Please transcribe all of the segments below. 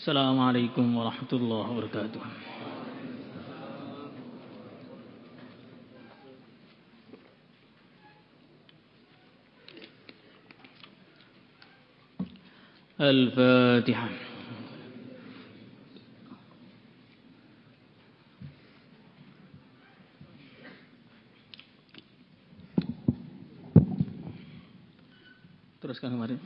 Assalamualaikum warahmatullahi wabarakatuh. Al-Fatihah. Teruskan kemarin.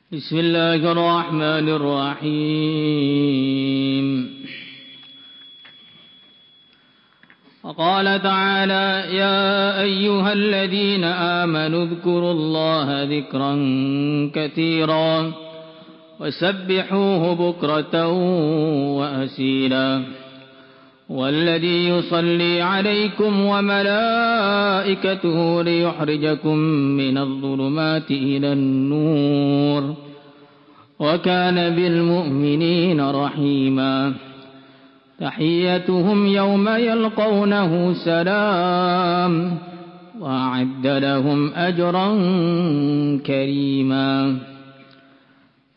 Bismillahirrahmanirrahim. وقال تعالى يا أيها الذين آمنوا اذكروا الله ذكرا كثيرا وسبحوه بكرة وأصيلا والذي يصلي عليكم وملائكته ليخرجكم من الظلمات إلى النور وكان بالمؤمنين رحيما تحيتهم يوم يلقونه سلام وأعد لهم أجرا كريما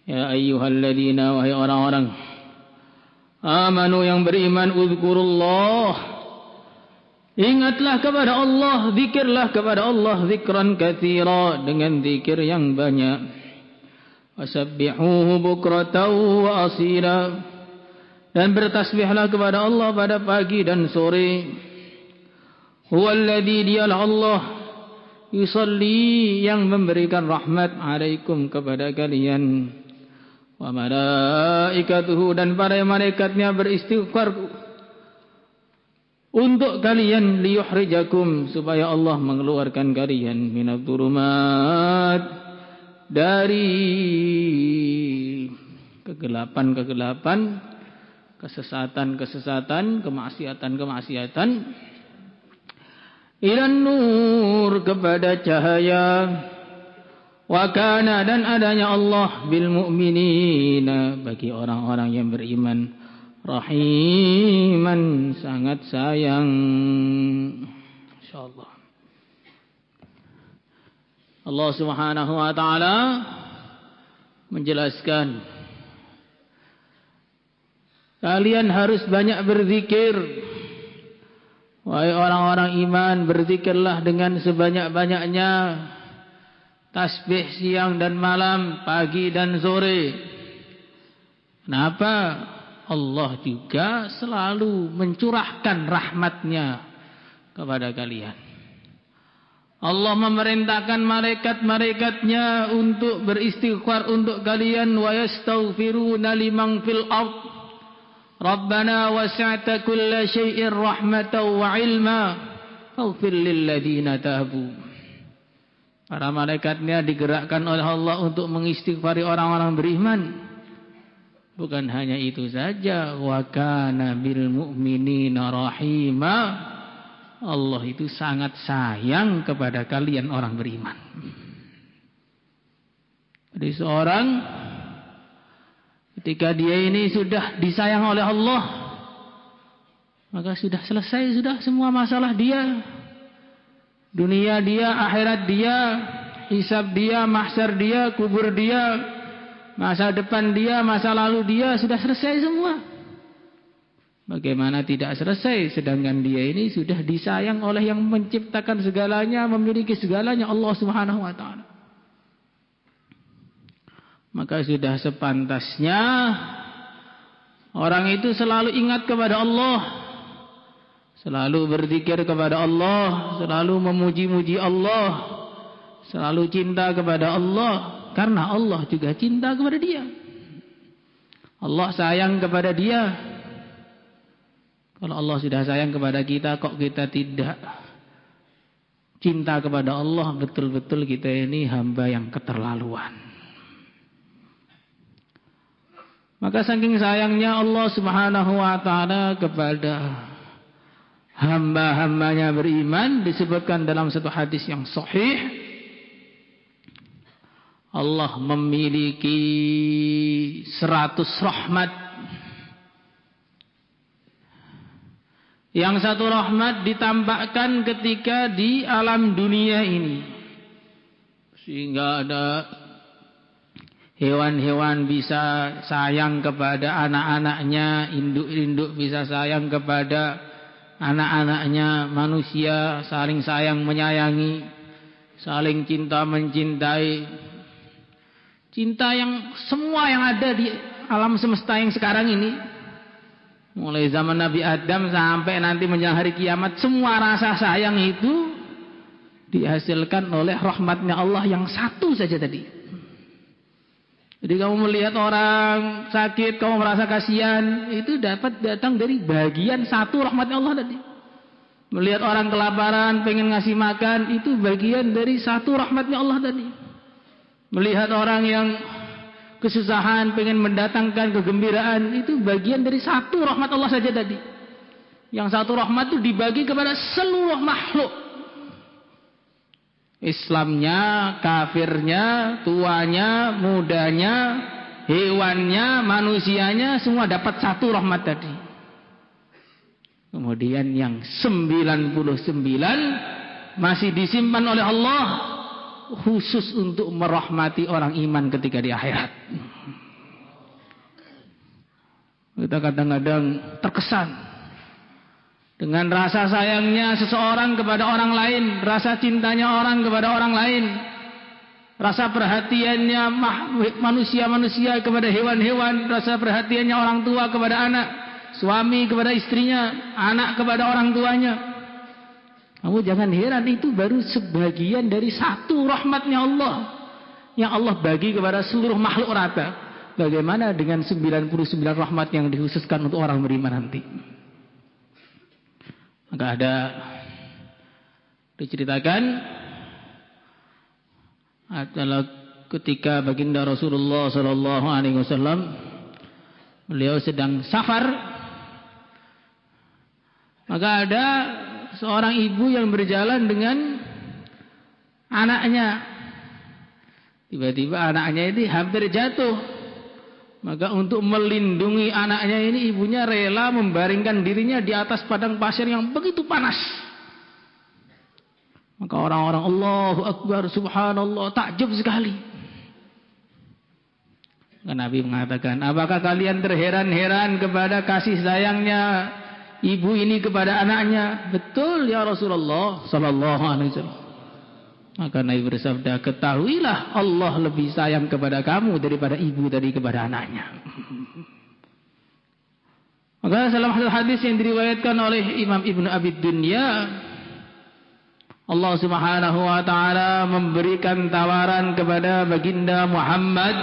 يا أيها الذين wahai orang-orang amanu yang beriman uzkurullah ingatlah kepada Allah, zikirlah kepada Allah zikran katsira dengan zikir yang banyak wasabbihuhu bukratan wa asila dan bertasbihlah kepada Allah pada pagi dan sore. Huwallazi dialah Allah yusalli yang memberikan rahmat alaikum kepada kalian. Wa malaikatuhu dan para malaikatnya beristighfar untuk kalian liyukhrijakum supaya Allah mengeluarkan kalian minadh-dhulumat dari kegelapan-kegelapan, kesesatan-kesesatan, kemaksiatan-kemaksiatan ilan nur kepada cahaya wa kana dan adanya Allah bil mu'minina bagi orang-orang yang beriman rahiman sangat sayang insyaallah. Allah Subhanahu wa taala menjelaskan kalian harus banyak berzikir. Wahai orang-orang iman, berzikirlah dengan sebanyak-banyaknya. Tasbih siang dan malam, pagi dan sore. Kenapa? Allah juga selalu mencurahkan rahmatnya kepada kalian. Allah memerintahkan malaikat-malaikatnya untuk beristighfar untuk kalian. Wa yastaghfiruna liman fil ardh Rabbana wasi'ta kulla syai'in rahmatan wa ilma faghfir lil ladzina tabu. Para malaikatnya digerakkan oleh Allah untuk mengistighfari orang-orang beriman. Bukan hanya itu saja, wa kana bil mu'minina rahima. Allah itu sangat sayang kepada kalian orang beriman. Jadi seorang ketika dia ini sudah disayang oleh Allah, maka sudah selesai sudah semua masalah dia. Dunia dia, akhirat dia, hisab dia, mahsyar dia, kubur dia, masa depan dia, masa lalu dia sudah selesai semua. Bagaimana tidak selesai sedangkan dia ini sudah disayang oleh yang menciptakan segalanya, memiliki segalanya, Allah Subhanahu wa taala. Maka sudah sepantasnya orang itu selalu ingat kepada Allah, selalu berzikir kepada Allah, selalu memuji-muji Allah, selalu cinta kepada Allah, karena Allah juga cinta kepada dia. Allah sayang kepada dia. Kalau Allah sudah sayang kepada kita, kok kita tidak cinta kepada Allah? Betul-betul kita ini hamba yang keterlaluan. Maka saking sayangnya Allah Subhanahu wa taala kepada hamba-hambanya beriman, disebutkan dalam satu hadis yang sahih, Allah memiliki 100 rahmat. Yang satu rahmat ditampakkan ketika di alam dunia ini. Sehingga ada hewan-hewan bisa sayang kepada anak-anaknya, induk-induk bisa sayang kepada anak-anaknya, manusia saling sayang menyayangi, saling cinta mencintai. Cinta yang semua yang ada di alam semesta yang sekarang ini, mulai zaman Nabi Adam sampai nanti menjelang hari kiamat, semua rasa sayang itu dihasilkan oleh rahmatnya Allah yang satu saja tadi. Jadi kamu melihat orang sakit, kamu merasa kasihan, itu dapat datang dari bagian satu rahmatnya Allah tadi. Melihat orang kelaparan, pengen ngasih makan, itu bagian dari satu rahmatnya Allah tadi. Melihat orang yang kesusahan, pengen mendatangkan kegembiraan, itu bagian dari satu rahmat Allah saja tadi. Yang satu rahmat itu dibagi kepada seluruh makhluk. Islamnya, kafirnya, tuanya, mudanya, hewannya, manusianya, semua dapat satu rahmat tadi. Kemudian yang 99 masih disimpan oleh Allah khusus untuk merahmati orang iman ketika di akhirat. Kita kadang-kadang terkesan dengan rasa sayangnya seseorang kepada orang lain, rasa cintanya orang kepada orang lain, rasa perhatiannya manusia-manusia kepada hewan-hewan, rasa perhatiannya orang tua kepada anak, suami kepada istrinya, anak kepada orang tuanya. Kamu jangan heran, itu baru sebagian dari satu rahmatnya Allah yang Allah bagi kepada seluruh makhluk rata. Bagaimana dengan 99 rahmat yang dikhususkan untuk orang beriman nanti? Maka ada diceritakan adalah ketika baginda Rasulullah sallallahu alaihi wasallam beliau sedang safar, maka ada seorang ibu yang berjalan dengan anaknya. Tiba-tiba anaknya ini hampir jatuh. Maka untuk melindungi anaknya ini, ibunya rela membaringkan dirinya di atas padang pasir yang begitu panas. Maka orang-orang Allahu Akbar, Subhanallah, takjub sekali. Maka Nabi mengatakan, apakah kalian terheran-heran kepada kasih sayangnya ibu ini kepada anaknya? Betul ya Rasulullah sallallahu alaihi wasallam. Maka Nabi bersabda, ketahuilah Allah lebih sayang kepada kamu daripada ibu tadi kepada anaknya. Maka dalam hadis yang diriwayatkan oleh Imam Ibnu Abi Dunya, Allah Subhanahu wa taala memberikan tawaran kepada baginda Muhammad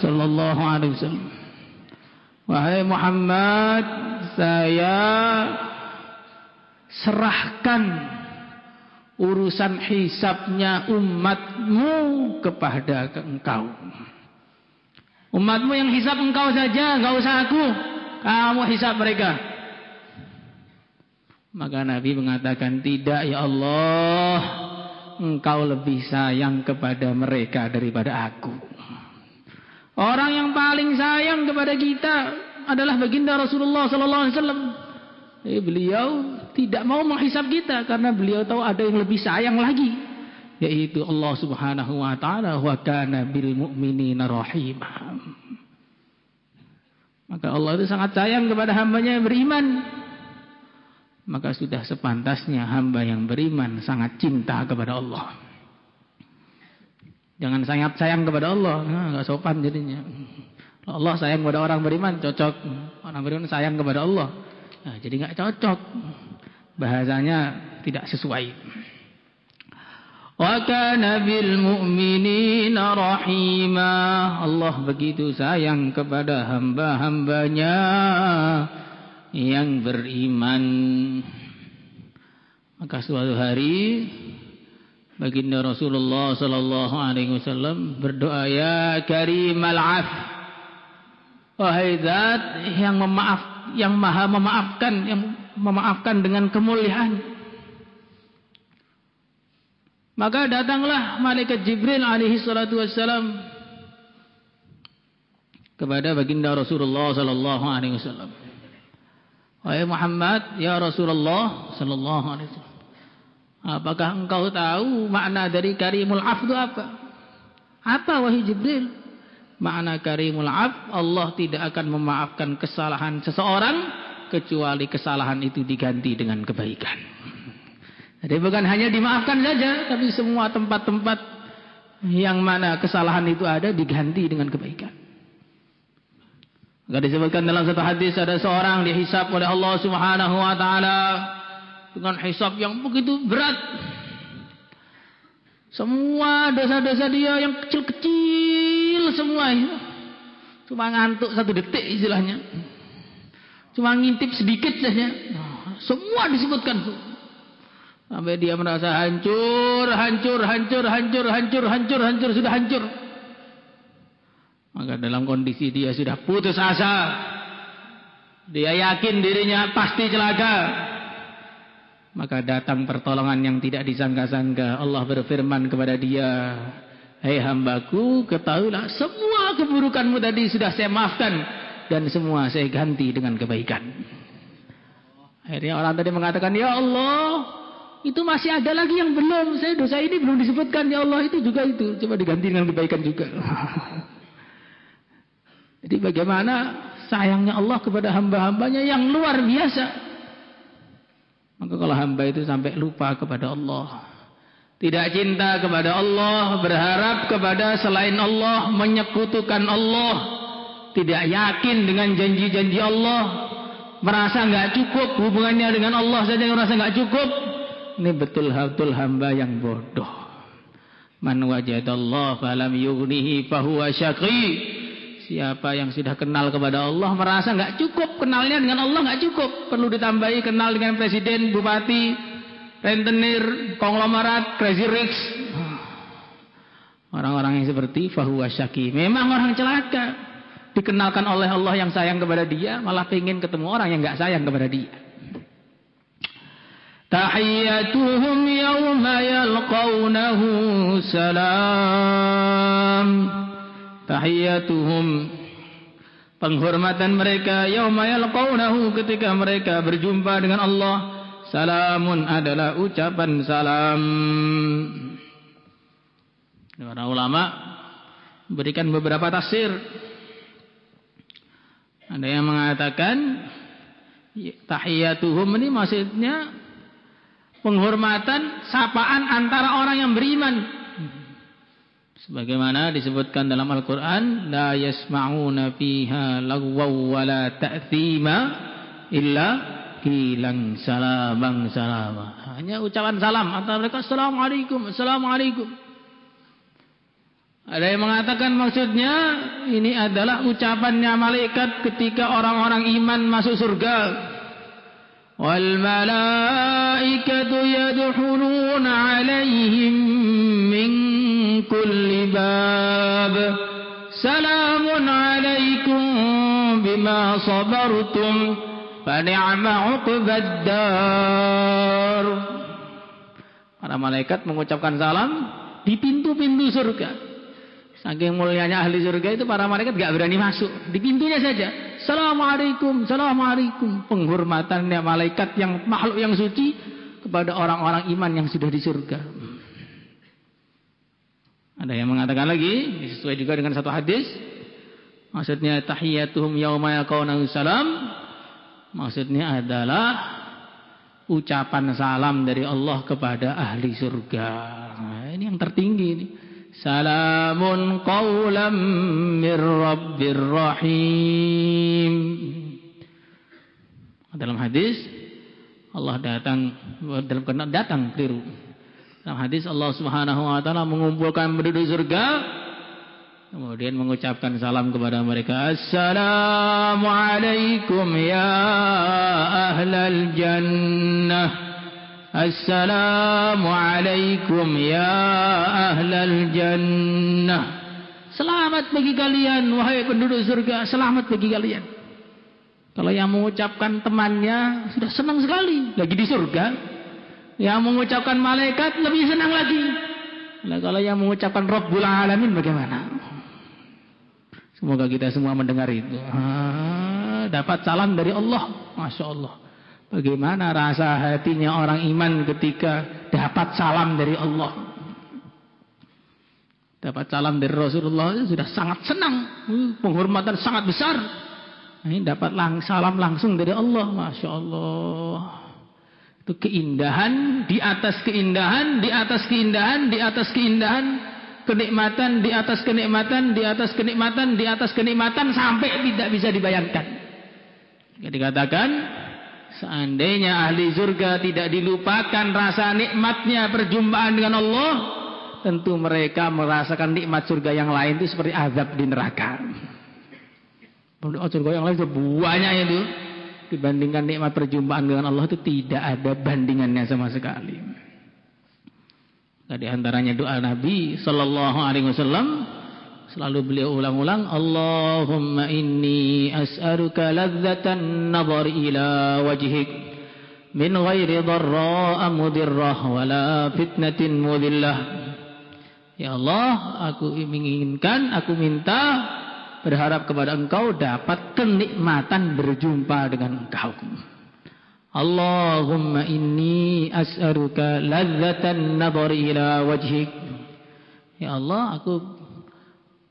sallallahu alaihi wasallam. Wahai Muhammad, saya serahkan urusan hisabnya umatmu kepada engkau. Umatmu yang hisab engkau saja, enggak usah aku. Kamu hisab mereka. Maka Nabi mengatakan, tidak ya Allah, engkau lebih sayang kepada mereka daripada aku. Orang yang paling sayang kepada kita adalah baginda Rasulullah sallallahu alaihi wasallam. Beliau tidak mau menghisab kita karena beliau tahu ada yang lebih sayang lagi, yaitu Allah Subhanahu wa taala, wa kana bil mu'minina rahimah. Maka Allah itu sangat sayang kepada hambanya yang beriman. Maka sudah sepantasnya hamba yang beriman sangat cinta kepada Allah. Jangan sangat sayang kepada Allah, enggak sopan jadinya. Allah sayang kepada orang beriman cocok, orang beriman sayang kepada Allah. Nah, jadi nggak cocok, bahasanya tidak sesuai. Wa kana bil mu'minina rahima. Allah begitu sayang kepada hamba-hambanya yang beriman. Maka suatu hari baginda Rasulullah sallallahu alaihi wasallam berdoa, ya karimal af, wahai zat yang yang maha memaafkan, yang memaafkan dengan kemuliaan. Maka datanglah malaikat Jibril alaihi salatu wassalam kepada baginda Rasulullah sallallahu alaihi wasallam. Wahai Muhammad, ya Rasulullah sallallahu alaihi wasallam, apakah engkau tahu makna dari karimul af itu apa? Apa wahai Jibril? Makna karimul af, Allah tidak akan memaafkan kesalahan seseorang kecuali kesalahan itu diganti dengan kebaikan. Jadi bukan hanya dimaafkan saja, tapi semua tempat-tempat yang mana kesalahan itu ada diganti dengan kebaikan. Maka disebutkan dalam satu hadis, ada seorang dihisab oleh Allah Subhanahu wa taala dengan hisab yang begitu berat. Semua dosa-dosa dia yang kecil-kecil semua itu. Cuma ngantuk 1 detik istilahnya. Cuma ngintip sedikit saja. Semua disebutkan. Sampai dia merasa hancur, sudah hancur. Maka dalam kondisi dia sudah putus asa. Dia yakin dirinya pasti celaka. Maka datang pertolongan yang tidak disangka-sangka. Allah berfirman kepada dia, "Hei hambaku, ketahuilah semua keburukanmu tadi sudah saya maafkan dan semua saya ganti dengan kebaikan." Akhirnya orang tadi mengatakan, "Ya Allah, itu masih ada lagi yang belum. Saya dosa ini belum disebutkan, ya Allah, itu juga itu. Coba diganti dengan kebaikan juga." Jadi bagaimana sayangnya Allah kepada hamba-hambanya yang luar biasa. Maka kalau hamba itu sampai lupa kepada Allah, tidak cinta kepada Allah, berharap kepada selain Allah, menyekutukan Allah, tidak yakin dengan janji-janji Allah, merasa enggak cukup hubungannya dengan Allah saja merasa enggak cukup, ini betul-betul hamba yang bodoh. Man wajadallah falam yughnihi fahuwa syaqi. Siapa yang sudah kenal kepada Allah merasa enggak cukup, kenalnya dengan Allah enggak cukup, perlu ditambahi kenal dengan presiden, bupati, rentenir, konglomerat, crazy rich. Orang-orang yang seperti fahuwa syaqi, memang orang celaka. Dikenalkan oleh Allah yang sayang kepada dia, malah pengen ketemu orang yang enggak sayang kepada dia. Tahiyyatuhum yawma yalqawnahu salam. Tahiyyatuhum, penghormatan mereka, yauma yalqaunahu, ketika mereka berjumpa dengan Allah, salamun, adalah ucapan salam. Para ulama berikan beberapa tafsir. Ada yang mengatakan tahiyyatuhum ini maksudnya penghormatan, sapaan antara orang yang beriman. Sebagaimana disebutkan dalam Al-Quran, la yasma'una fiha lagwaw wa la ta'thima illa qilan salaman salama. Hanya ucapan salam antara mereka, assalamualaikum, assalamualaikum. Ada yang mengatakan maksudnya ini adalah ucapannya malaikat ketika orang-orang iman masuk surga. Wal malaikatu yadkhuluna 'alaihim min kulli bab salamun 'alaikum bima sabartum fa ni'ma 'uqbad dar. Para malaikat mengucapkan salam di pintu-pintu surga. Saking mulianya ahli surga itu para malaikat enggak berani masuk, di pintunya saja. Assalamualaikum, assalamualaikum. Penghormatannya malaikat yang makhluk yang suci kepada orang-orang iman yang sudah di surga. Ada yang mengatakan lagi, sesuai juga dengan satu hadis, maksudnya tahiyyatuhum yauma yalqaunahu salam, maksudnya adalah ucapan salam dari Allah kepada ahli surga. Nah, ini yang tertinggi ini. Salamun qawlam mir rabbir rahim. Dalam hadis Allah datang keliru. Dalam hadis Allah Subhanahu wa taala mengumpulkan penduduk surga, kemudian mengucapkan salam kepada mereka, assalamu alaikum ya ahlal jannah. Assalamualaikum ya ahlal jannah. Selamat bagi kalian wahai penduduk surga, selamat bagi kalian. Kalau yang mengucapkan temannya sudah senang sekali, lagi di surga. Yang mengucapkan malaikat lebih senang lagi. Nah, kalau yang mengucapkan Rabbul Alamin bagaimana? Semoga kita semua mendengar itu. Dapat salam dari Allah, Masya Allah. Bagaimana rasa hatinya orang iman ketika dapat salam dari Allah. Dapat salam dari Rasulullah sudah sangat senang, penghormatan sangat besar. Ini dapat salam langsung dari Allah, Masya Allah. Itu keindahan di atas keindahan, di atas keindahan, di atas keindahan, kenikmatan di atas kenikmatan, di atas kenikmatan, di atas kenikmatan, sampai tidak bisa dibayangkan. Dikatakan, seandainya ahli surga tidak dilupakan rasa nikmatnya perjumpaan dengan Allah, tentu mereka merasakan nikmat surga yang lain itu seperti azab di neraka. Surga yang lain itu banyak itu, dibandingkan nikmat perjumpaan dengan Allah itu tidak ada bandingannya sama sekali. Nah, di antaranya doa Nabi Sallallahu Alaihi Wasallam selalu beliau ulang-ulang, Allahumma inni as'aluka ladzatan nazar ila wajhik min ghairi dharra'a mudirrah wala fitnatin mudillah. Ya Allah, aku menginginkan, aku minta, berharap kepada Engkau dapat kenikmatan berjumpa dengan Engkau. Allahumma inni as'aluka ladzatan nadhar ila wajhik. Ya Allah, aku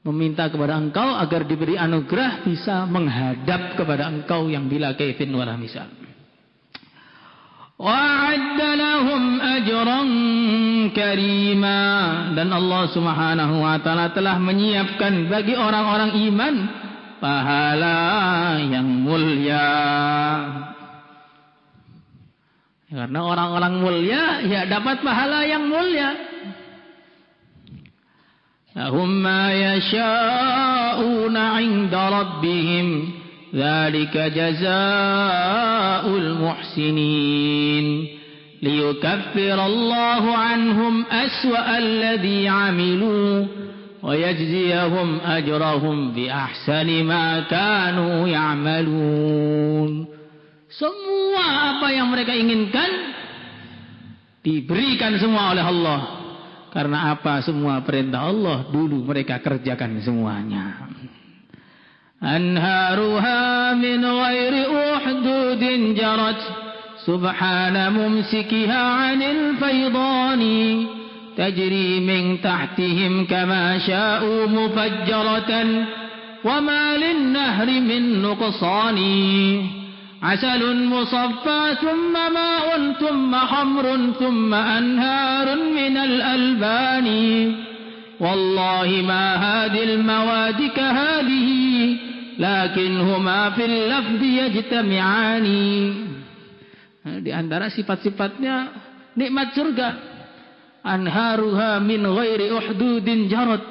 meminta kepada Engkau agar diberi anugerah bisa menghadap kepada Engkau yang bila kaifin wala misal. Wa'adda lahum ajran karima, dan Allah Subhanahu wa taala telah menyiapkan bagi orang-orang iman pahala yang mulia. Karena orang-orang mulia ya dapat pahala yang mulia. Lahum ma yasha'una 'inda rabbihim ذلك جزاء المحسنين ليكفر الله عنهم أسوأ الذي عملوا ويجزيهم أجرهم بأحسن ما كانوا يعملون. Semua apa yang mereka inginkan diberikan semua oleh Allah. Karena apa? Semua perintah Allah dulu mereka kerjakan semuanya. أنهارها من غير أحدود جرت سبحان ممسكها عن الفيضان تجري من تحتهم كما شاءوا مفجرة وما للنهر من نقصان عسل مصفى ثم ماء ثم خمر ثم أنهار من الألبان والله ما هذه المواد كهذه lakinhuma fil lafzi yajtami'ani. Di antara sifat-sifatnya nikmat surga, anharuha min ghairi uhdudin jarat.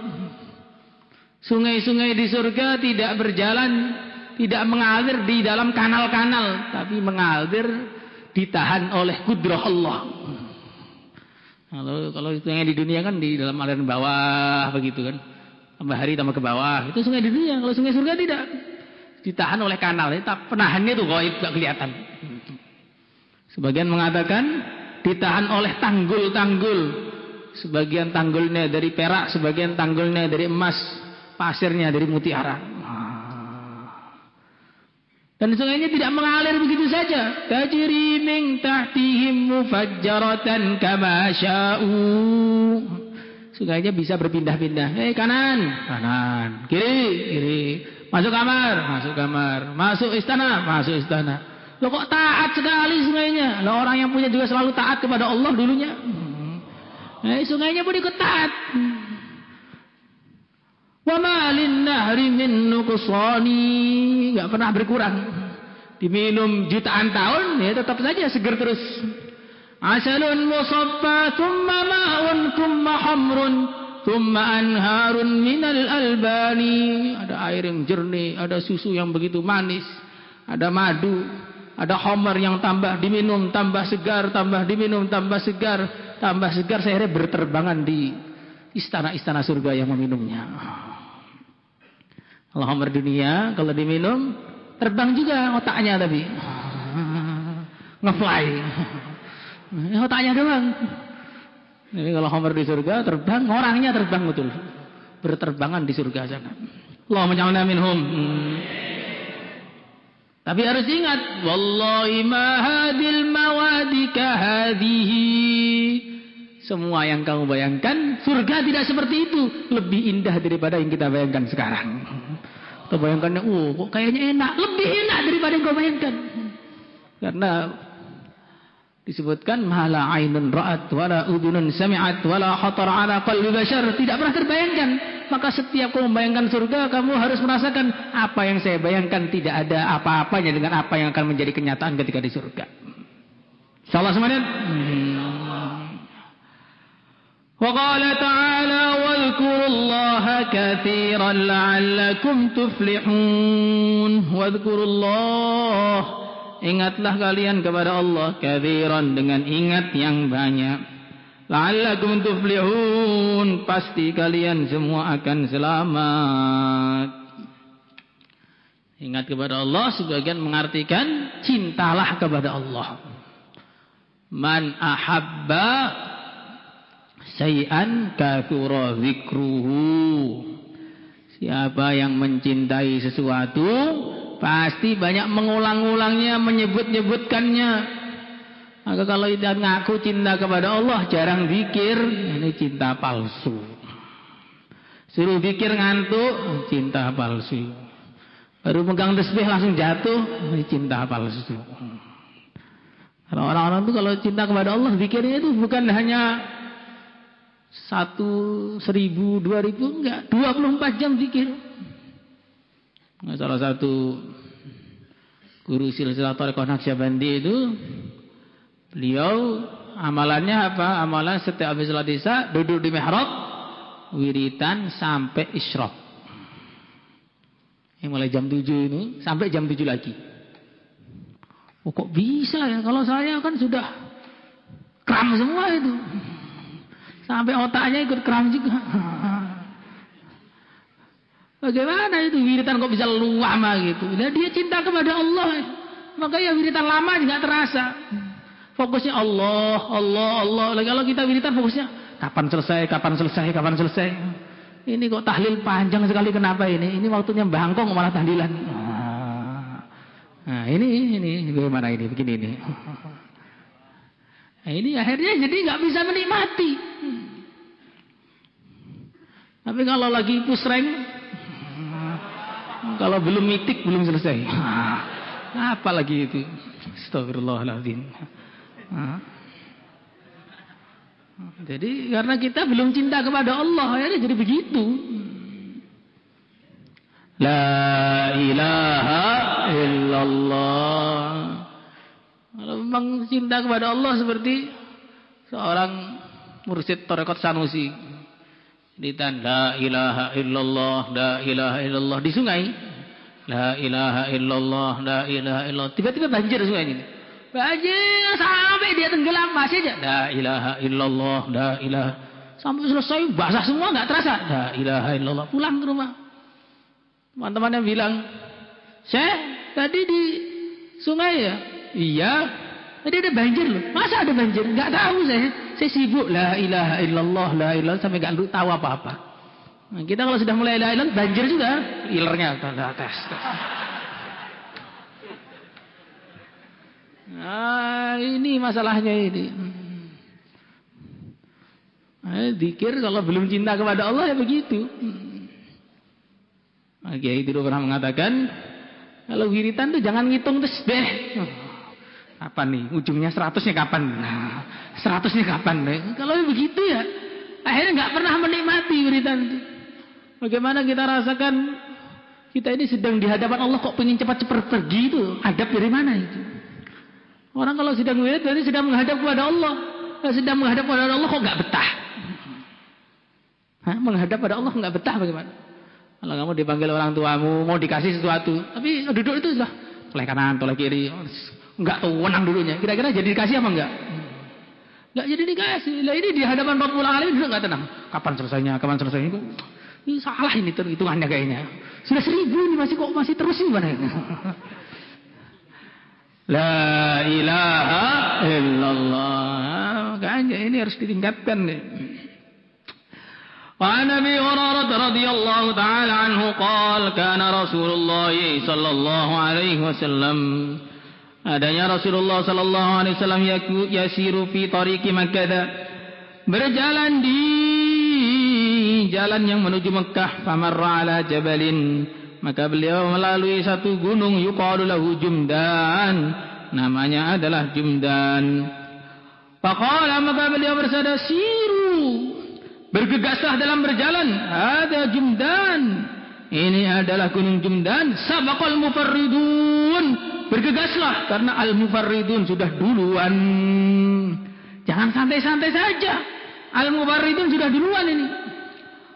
Sungai-sungai di surga tidak berjalan, tidak mengalir di dalam kanal-kanal, tapi mengalir ditahan oleh kudrah Allah. Kalau sungai di dunia kan di dalam aliran bawah begitu kan. Tambah hari tambah ke bawah. Itu sungai di dunia. Kalau sungai surga tidak. Ditahan oleh kanal. Penahannya itu gaib, tidak kelihatan. Sebagian mengatakan ditahan oleh tanggul-tanggul. Sebagian tanggulnya dari perak, sebagian tanggulnya dari emas, pasirnya dari mutiara. Dan sungainya tidak mengalir begitu saja. Tajri min tahtihim mufajjaratan kama sya'u. Sungainya bisa berpindah-pindah. Kanan, kanan, kiri, kiri. Masuk kamar, masuk kamar. Masuk istana, masuk istana. Loh kok taat sekali sungainya? Loh orang yang punya juga selalu taat kepada Allah dulunya. Sungainya pun ikut taat. Wa ma lin-nahri min nuqsani, enggak pernah berkurang. Diminum jutaan tahun ya tetap saja seger terus. Asalun musaffa thumma ma'un thumma hamrun thumma anharun minal albani. Ada air yang jernih, ada susu yang begitu manis, ada madu, ada khamar yang tambah diminum tambah segar, tambah diminum tambah segar, sehingga berterbangan di istana-istana surga yang meminumnya. Kalau khamar dunia kalau diminum terbang juga otaknya tapi ngefly. Otaknya doang. Jadi kalau khamar di surga terbang, orangnya terbang betul. Berterbangan di surga sana. Allahumma ja'alna minhum. Tapi harus ingat, wallahi ma hadil mawadi kahadihi. Semua yang kamu bayangkan, surga tidak seperti itu. Lebih indah daripada yang kita bayangkan sekarang. Atau bayangkannya, kok kayaknya enak. Lebih enak daripada yang kau bayangkan. Karena disebutkan, mahala ainun ra'at, wala udunun sami'at, wala khatar ala qalbi bashar. Tidak pernah terbayangkan. Maka setiap kamu membayangkan surga, kamu harus merasakan apa yang saya bayangkan tidak ada apa-apanya dengan apa yang akan menjadi kenyataan ketika di surga. InsyaAllah semuanya. وقال تعالى واذكروا الله كثيرا لعلكم تفلحون واذكروا الله ingatlah kalian kepada Allah katsiran dengan ingat yang banyak la'allakum tuflihun pasti kalian semua akan selamat. Ingat kepada Allah sebagian mengartikan cintalah kepada Allah. Man ahabba Say'an kathura zikruhu. Siapa yang mencintai sesuatu pasti banyak mengulang-ulangnya, menyebut-nyebutkannya. Maka kalau tidak ngaku cinta kepada Allah, jarang zikir, ini cinta palsu. Suruh zikir ngantuk, cinta palsu. Baru pegang tasbih langsung jatuh, ini cinta palsu. Kalau orang-orang itu kalau cinta kepada Allah, zikirnya itu bukan hanya 1, 1000, 2000, enggak, 24 jam zikir. Salah satu guru silsilah Thariqah Naqsyabandi itu, beliau amalannya apa? Amalan setiap habis salat Isya duduk di mihrab, wiritan sampai isyraq. Yang mulai jam 7 ini sampai jam 7 lagi. Kok bisa ya? Kalau saya kan sudah kram semua itu. Sampai otaknya ikut kram juga. Bagaimana itu wiritan kok bisa lama gitu? Nah, dia cinta kepada Allah. Maka ya wiritan lama juga terasa. Fokusnya Allah, Allah, Allah. Lagi kalau kita wiritan fokusnya kapan selesai, kapan selesai, kapan selesai. Ini kok tahlil panjang sekali, kenapa ini? Ini waktunya bangkong malah tahlilan. Nah, ini bagaimana ini? Begini ini. Nah, ini akhirnya jadi nggak bisa menikmati. Tapi kalau lagi push rank, kalau belum mitik belum selesai. Apa lagi itu? Astagfirullahaladzim. Jadi karena kita belum cinta kepada Allah, akhirnya jadi begitu. La ilaha illallah. Kalau memang cinta kepada Allah seperti seorang mursyid Thariqat Sanusi, ditan la ilaha illallah, la ilaha illallah di sungai, la ilaha illallah, la ilaha illallah. Tiba-tiba banjir sungai ini, banjir sampai dia tenggelam masih aja la ilaha illallah, la ilaha, sampai selesai basah semua nggak terasa la ilaha illallah. Pulang ke rumah, teman-temannya bilang, Syekh tadi di sungai ya? Iya, tadi ada banjir loh. Masa ada banjir? Enggak tahu saya sibuk la ilaha illallah, la ilaha sampai enggak tahu apa-apa. Nah, kita kalau sudah mulai la ilaha banjir juga, ilernya tes. Nah, ini masalahnya ini. Zikir kalau belum cinta kepada Allah ya begitu. Kiai dulu pernah mengatakan, kalau wiritan tuh jangan ngitung tasbih. Kapan nih? Ujungnya 100-nya kapan? Nah, 100-nya kapan? Kalau begitu ya, akhirnya nggak pernah menikmati wiritan itu. Bagaimana kita rasakan kita ini sedang di hadapan Allah kok pengen cepat-cepat pergi itu? Adab dari mana itu? Orang kalau sedang wirid berarti sedang menghadap kepada Allah. Kalau sedang menghadap kepada Allah kok nggak betah? Menghadap pada Allah nggak betah bagaimana? Kalau kamu dipanggil orang tuamu mau dikasih sesuatu, tapi duduk itu sudah toleh kanan, toleh kiri. Enggak tahu wenang dulunya. Kira-kira jadi dikasih apa enggak? Enggak jadi dikasih. Lah ini di hadapan Rabbul Alamin juga enggak tenang. Kapan selesainya? Kapan selesainya? Ini salah ini hitungannya kayaknya. Sudah 1000 ini masih terus ini mana ini? La ilaha illallah. Makanya ini harus ditingkatkan nih. Wa Nabi Hurairah radhiyallahu taala anhu qala kana Rasulullah sallallahu alaihi wasallam adanya Rasulullah sallallahu alaihi wasallam yasiru fi tariqi Makkah berjalan di jalan yang menuju Mekah. Famarra ala jabalin, maka beliau melalui satu gunung yuqalu lahu Jumdan, namanya adalah Jumdan. Faqala, maka beliau bersabda, siru, bergegaslah dalam berjalan. Ada Jumdan, ini adalah gunung Jumdan. Sabaqal mufarridun, bergegaslah karena al-mufarridun sudah duluan. Jangan santai-santai saja, al-mufarridun sudah duluan ini.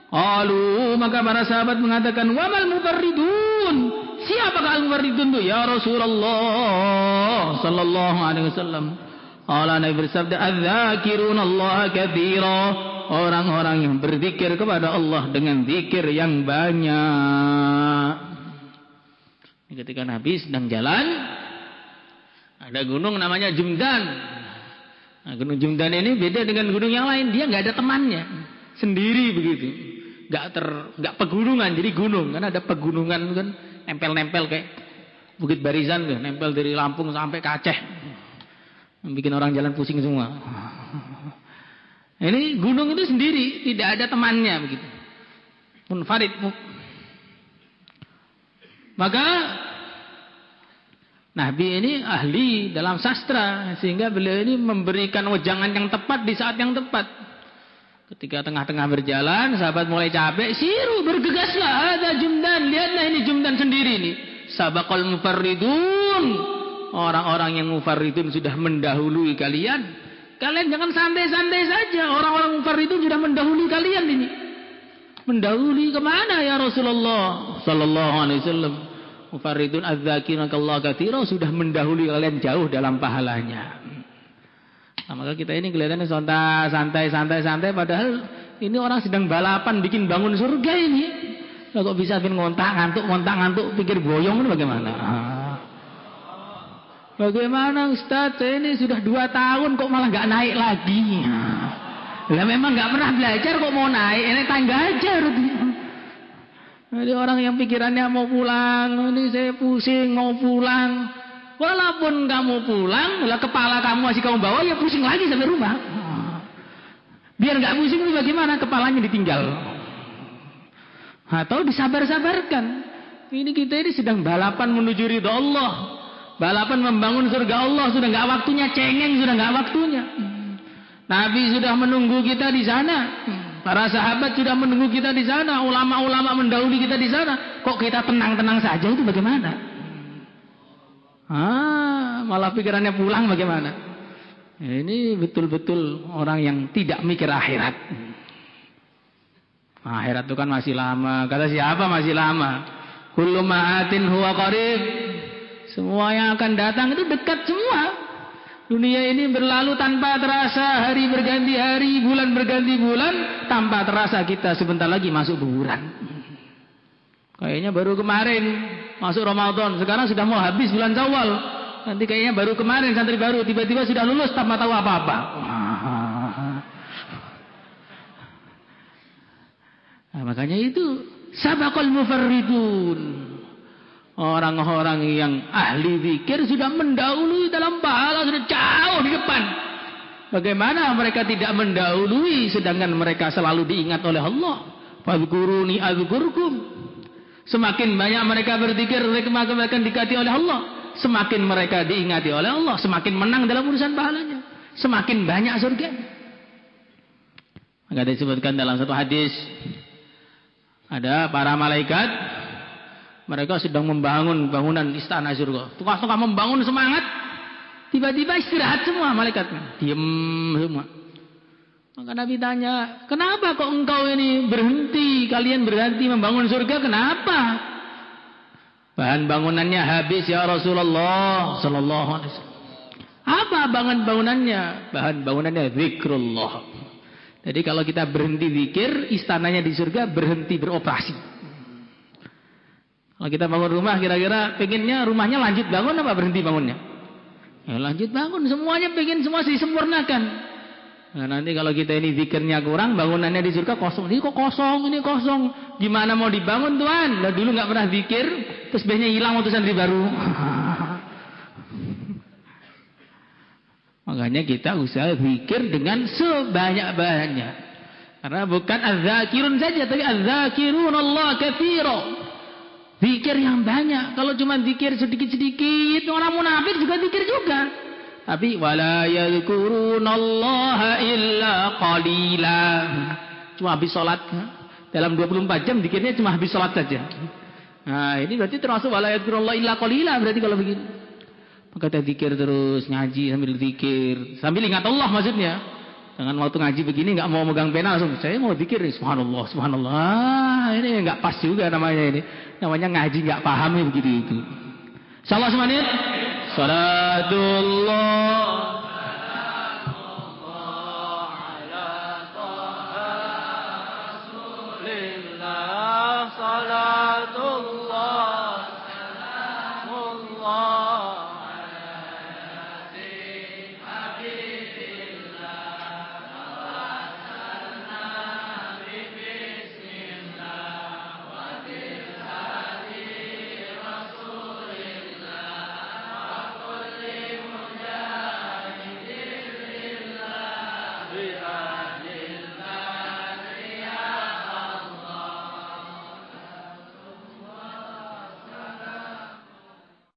Qalu, maka para sahabat mengatakan, wamal mufarridun, siapakah al-mufarridun itu ya Rasulullah sallallahu alaihi wasallam? Qala, Nabi bersabda, adz-dzakiruna Allah katsira, orang-orang yang berzikir kepada Allah dengan zikir yang banyak. Ketika Nabi sedang jalan, ada gunung namanya Jumdan. Nah, gunung Jumdan ini beda dengan gunung yang lain, dia nggak ada temannya, sendiri begitu, nggak pegunungan, jadi gunung. Kan ada pegunungan kan nempel-nempel kayak Bukit Barisan kan, nempel dari Lampung sampai ke Aceh, bikin orang jalan pusing semua. Ini gunung itu sendiri, tidak ada temannya begitu, munfarid. Maka Nabi ini ahli dalam sastra, sehingga beliau ini memberikan wejangan yang tepat di saat yang tepat. Ketika tengah-tengah berjalan, sahabat mulai capek, siru, bergegaslah, ada Jumdan, lihatlah ini Jumdan sendiri ini. Sabaqal mufarridun, orang-orang yang mufarridun sudah mendahului kalian. Kalian jangan santai-santai saja, orang-orang mufarridun sudah mendahului kalian ini. Mendahului kemana ya Rasulullah sallallahu alaihi wasallam? Mufarridun adz-dzakiruna Allah katsira, sudah mendahului kalian jauh dalam pahalanya. Nah, maka kita ini kelihatannya santai, padahal ini orang sedang balapan bikin bangun surga ini. Nah, kok bisa bikin ngontak ngantuk, pikir boyong ini bagaimana? Bagaimana Ustaz, saya ini sudah 2 tahun kok malah nggak naik lagi. Lah memang nggak pernah belajar kok mau naik, ini tangga aja. Jadi orang yang pikirannya mau pulang, ini saya pusing mau pulang. Walaupun kamu pulang, lah kepala kamu masih kamu bawa, ya pusing lagi sampai rumah. Biar nggak pusing itu bagaimana? Kepalanya ditinggal. Atau disabar-sabarkan. Ini kita ini sedang balapan menuju ridha Allah, balapan membangun surga Allah. Sudah nggak waktunya cengeng, sudah nggak waktunya. Nabi sudah menunggu kita di sana. Para sahabat sudah menunggu kita di sana, ulama-ulama mendahului kita di sana. Kok kita tenang-tenang saja itu bagaimana? Malah pikirannya pulang bagaimana? Ini betul-betul orang yang tidak mikir akhirat. Akhirat itu kan masih lama. Kata siapa masih lama? Kullu ma'atin huwa qarib. Semua yang akan datang itu dekat semua. Dunia ini berlalu tanpa terasa, hari berganti hari, bulan berganti bulan, tanpa terasa kita sebentar lagi masuk kuburan. Kayaknya baru kemarin masuk Ramadan, sekarang sudah mau habis bulan Syawal. Nanti kayaknya baru kemarin santri baru, tiba-tiba sudah lulus tanpa tahu apa-apa. Nah, makanya itu sabaqal mufarridun. Orang-orang yang ahli zikir sudah mendahului dalam pahala, sudah jauh di depan. Bagaimana mereka tidak mendahului sedangkan mereka selalu diingat oleh Allah? Fadhkuruni adzkurkum. Semakin banyak mereka berzikir, mereka akan dikasihi oleh Allah. Semakin mereka diingati oleh Allah, semakin menang dalam urusan pahalanya, semakin banyak surga. Maka disebutkan dalam satu hadis, ada para malaikat, mereka sedang membangun bangunan istana surga. Tukang-tukang membangun semangat. Tiba-tiba istirahat semua malaikatnya. Diam semua. Maka Nabi tanya, kenapa kok engkau ini berhenti? Kalian berhenti membangun surga, kenapa? Bahan bangunannya habis ya Rasulullah sallallahu alaihi wasallam. Apa bangunannya? Bahan bangunannya zikrullah. Jadi kalau kita berhenti zikir, istananya di surga berhenti beroperasi. Kalau kita bangun rumah, kira-kira pengennya rumahnya lanjut bangun apa berhenti bangunnya? Ya lanjut bangun, semuanya pengen semua disempurnakan. Nah, nanti kalau kita ini zikirnya kurang, bangunannya di surga kosong. Ini kok kosong, ini kosong. Gimana mau dibangun Tuhan? Lah dulu nggak pernah zikir, terus biasanya hilang waktu santri baru. Maka Makanya kita usaha zikir dengan sebanyak-banyak. Karena bukan az-zakirun saja, tapi az-zakirun Allah katsira. Zikir yang banyak. Kalau cuma zikir sedikit-sedikit, orang munafik juga zikir juga. Tapi wala yadhkurunallaha illa qalila. Cuma habis salat. Dalam 24 jam zikirnya cuma habis salat saja. Nah, ini berarti termasuk wala yadhkurunallaha illa qalila berarti kalau begitu. Maka kita zikir terus, ngaji sambil zikir, sambil ingat Allah maksudnya. Jangan waktu ngaji begini enggak mau megang pena langsung saya mau zikir nih, subhanallah, subhanallah. Ini enggak pas juga namanya ini. Namanya ngaji enggak paham ya begitu itu. Insyaallah semuanya. Salatullah salatullah